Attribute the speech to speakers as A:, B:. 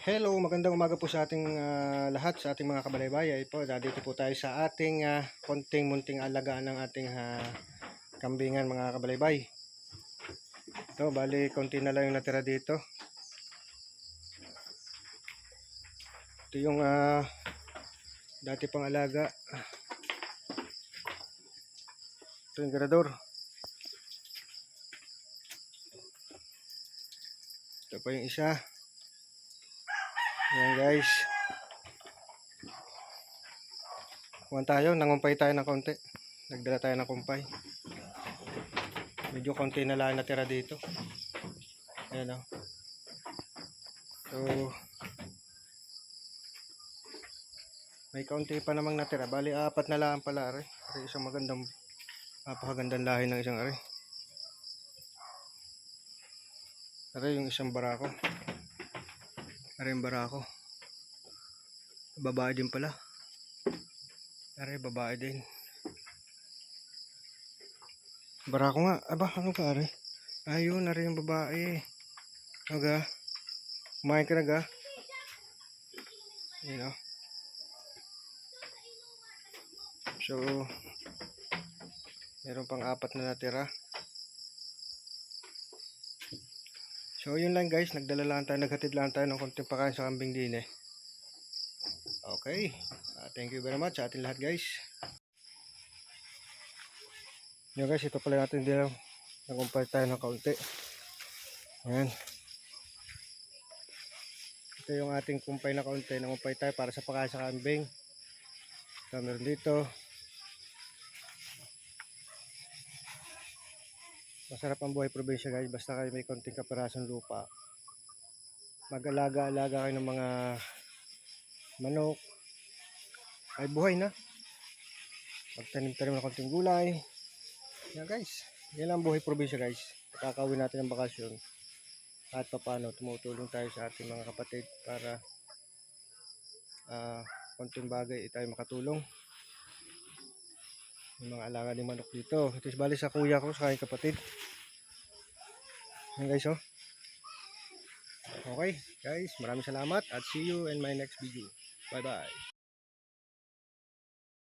A: Hello, magandang umaga po sa ating lahat, sa ating mga kabalay-bayan. Po, dito po tayo sa ating konting-munting alagaan ng ating kambingan mga kabalay-bay. Ito, bali konti na lang yung natira dito. Ito yung dati pang alaga. Ito yung garador. Ito pa yung isa. Ayan guys. Kuhan tayo, nangumpay tayo ng konti. Nagdala tayo ng kumpay. Medyo konti na lang natira dito. Ayan o. So, may kaunti pa namang natira. Bali, apat na lang pala. Kasi isang magandang, napakagandang lahi ng isang ari. Ari yung isang barako. Ari yung barako. Babae din pala. Ari, babae din. Barako nga. Aba, ano ka ari? Ayun, ari yung babae. Aga. Kumain ka na ga? Yun o. So, meron pang apat na natira. So, yun lang guys. Nagdala lang tayo, naghatid lang tayo ng konting pakain sa kambing din eh. Okay. Thank you very much sa ating lahat guys. Yun guys, ito pala natin din. Nagumpay tayo ng kaunti. Ayan. Ito yung ating kumpay na kaunti. Nagumpay tayo para sa pakain sa kambing. Ito meron dito. Masarap ang buhay probinsya guys. Basta kayo may konting kaparasong lupa. Mag-alaga-alaga kayo ng mga manok. Ay buhay na. Magtanim-tanim ng konting gulay. Yan guys. Yan ang buhay probinsya guys. Kakawin natin ang bakasyon. At paano tumutulong tayo sa ating mga kapatid para konting bagay tayo makatulong. Yung mga alaga ng manok dito. Ito is bali sa kuya ko, sa aking kapatid. Yan guys oh. Okay guys, maraming salamat at see you in my next video. Bye bye.